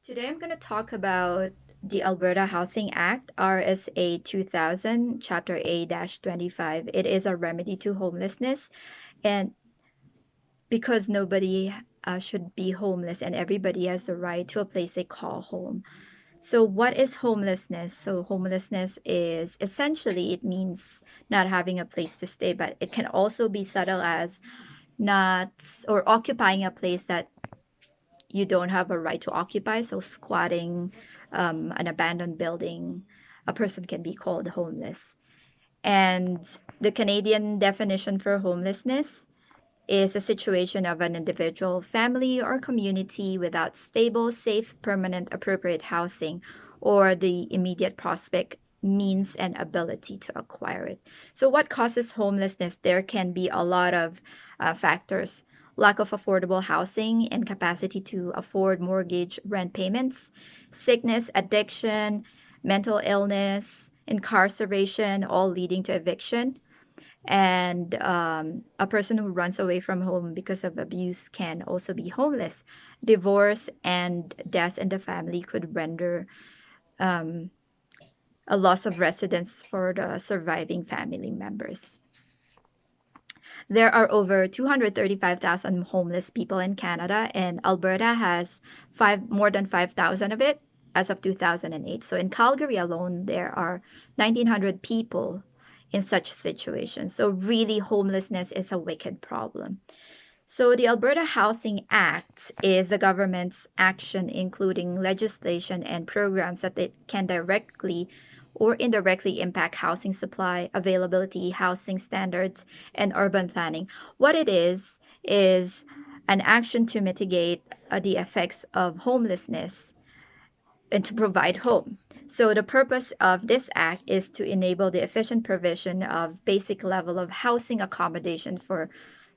Today I'm going to talk about the Alberta Housing Act, RSA 2000, Chapter A-25. It is a remedy to homelessness, and because nobody should be homeless and everybody has the right to a place they call home. So, what is homelessness? So, homelessness is essentially it means not having a place to stay, but it can also be subtle as not or occupying a place that you don't have a right to occupy. So, squatting, an abandoned building, a person can be called homeless. And the Canadian definition for homelessness is a situation of an individual, family, or community without stable, safe, permanent, appropriate housing or the immediate prospect, means, and ability to acquire it. So, what causes homelessness? There can be a lot of factors: lack of affordable housing, incapacity to afford mortgage rent payments, sickness, addiction, mental illness, incarceration, all leading to eviction, and a person who runs away from home because of abuse can also be homeless. Divorce and death in the family could render um, a loss of residence for the surviving family members. There are over 235,000 homeless people in Canada, and Alberta has more than 5,000 of it as of 2008. So in Calgary alone, there are 1,900 people in such situations. So really, homelessness is a wicked problem. So the Alberta Housing Act is the government's action, including legislation and programs that it can directly or indirectly impact housing supply, availability, housing standards, and urban planning. What it is an action to mitigate the effects of homelessness and to provide home. So the purpose of this act is to enable the efficient provision of basic level of housing accommodation for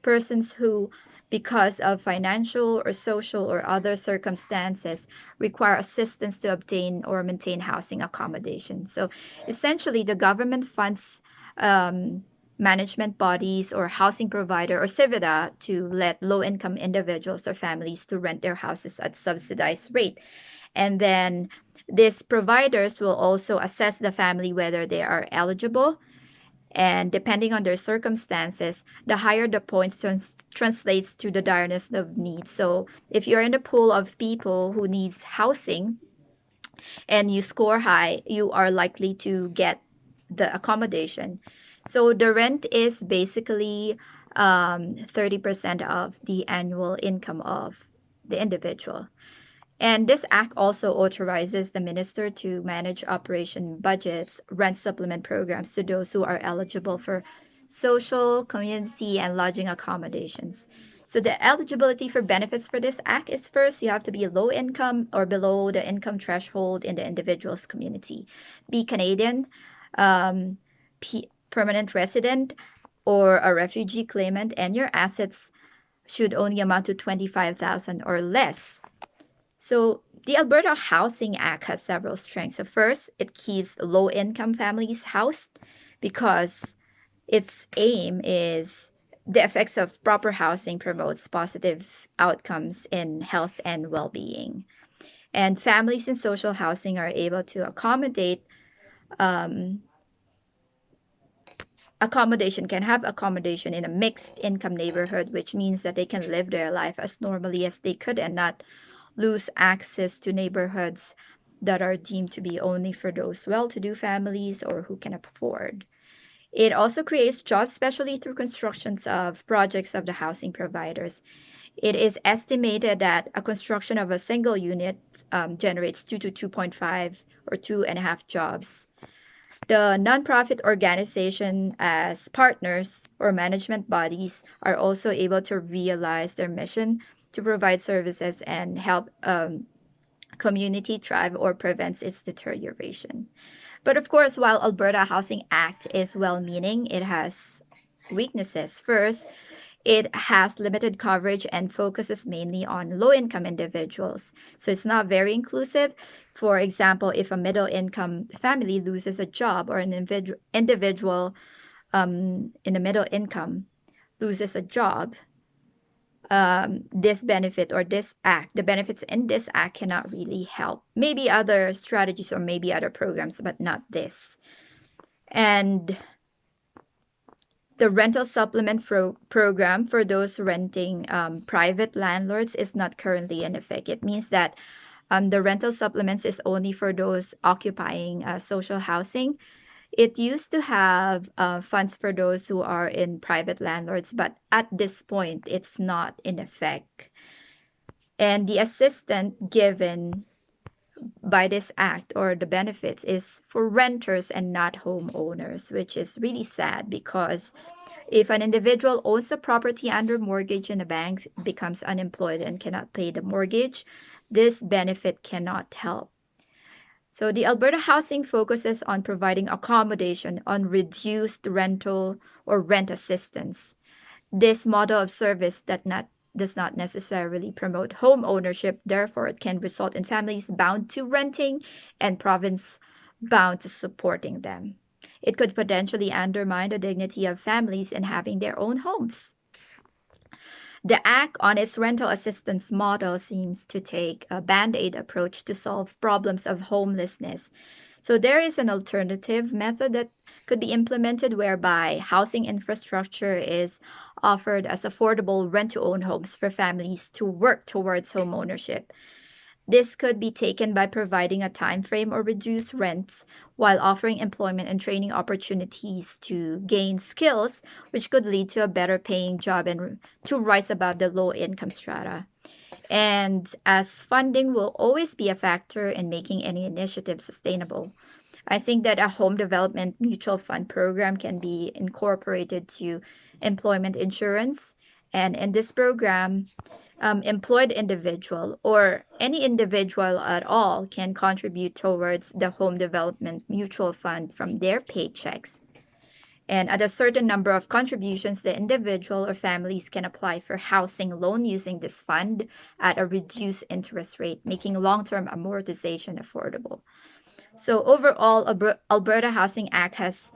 persons who, because of financial or social or other circumstances, require assistance to obtain or maintain housing accommodation. So essentially, the government funds um, management bodies or housing provider or Civida to let low-income individuals or families to rent their houses at subsidized rate. And then these providers will also assess the family whether they are eligible. And depending on their circumstances, the higher the points translates to the direness of need. So if you're in the pool of people who needs housing and you score high, you are likely to get the accommodation. So the rent is basically 30% of the annual income of the individual. And this act also authorizes the minister to manage operation budgets, rent supplement programs to those who are eligible for social, community, and lodging accommodations. So the eligibility for benefits for this act is first, you have to be low income or below the income threshold in the individual's community, be Canadian, um, permanent resident, or a refugee claimant, and your assets should only amount to 25,000 or less. So the Alberta Housing Act has several strengths. So first, it keeps low income families housed because its aim is the effects of proper housing promotes positive outcomes in health and well-being. And families in social housing are able to um, can have accommodation in a mixed income neighborhood, which means that they can live their life as normally as they could and not lose access to neighborhoods that are deemed to be only for those well to do families or who can afford. It also creates jobs, especially through constructions of projects of the housing providers. It is estimated that a construction of a single unit generates 2 to 2.5 or 2.5 jobs. The nonprofit organization as partners or management bodies are also able to realize their mission to provide services and help community thrive or prevents its deterioration. But of course, while Alberta Housing Act is well-meaning, it has weaknesses. First, it has limited coverage and focuses mainly on low-income individuals. So it's not very inclusive. For example, if a middle-income family loses a job or an individual in the middle income loses a job, this benefit or this act, the benefits in this act cannot really help. Maybe other strategies or maybe other programs, but not this. And the rental supplement program for those renting private landlords is not currently in effect. It means that the rental supplements is only for those occupying social housing. It used to have funds for those who are in private landlords, but at this point, it's not in effect. And the assistance given by this act or the benefits is for renters and not homeowners, which is really sad because if an individual owns a property under mortgage and a bank becomes unemployed and cannot pay the mortgage, this benefit cannot help. So the Alberta Housing focuses on providing accommodation on reduced rental or rent assistance. This model of service does not necessarily promote home ownership, therefore it can result in families bound to renting and province bound to supporting them. It could potentially undermine the dignity of families in having their own homes. The Act on its rental assistance model seems to take a band-aid approach to solve problems of homelessness. So there is an alternative method that could be implemented whereby housing infrastructure is offered as affordable rent-to-own homes for families to work towards home ownership. This could be taken by providing a time frame or reduced rents while offering employment and training opportunities to gain skills, which could lead to a better paying job and to rise above the low income strata. And as funding will always be a factor in making any initiative sustainable, I think that a home development mutual fund program can be incorporated to employment insurance. And in this program, employed individual or any individual at all can contribute towards the home development mutual fund from their paychecks. And at a certain number of contributions, the individual or families can apply for housing loan using this fund at a reduced interest rate, making long-term amortization affordable. So overall, Alberta Housing Act has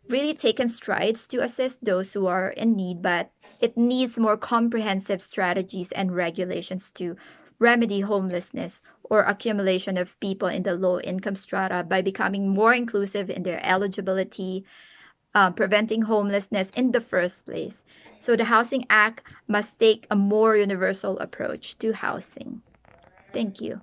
really taken strides to assist those who are in need, but it needs more comprehensive strategies and regulations to remedy homelessness or accumulation of people in the low income strata by becoming more inclusive in their eligibility, preventing homelessness in the first place. So the Housing Act must take a more universal approach to housing. Thank you.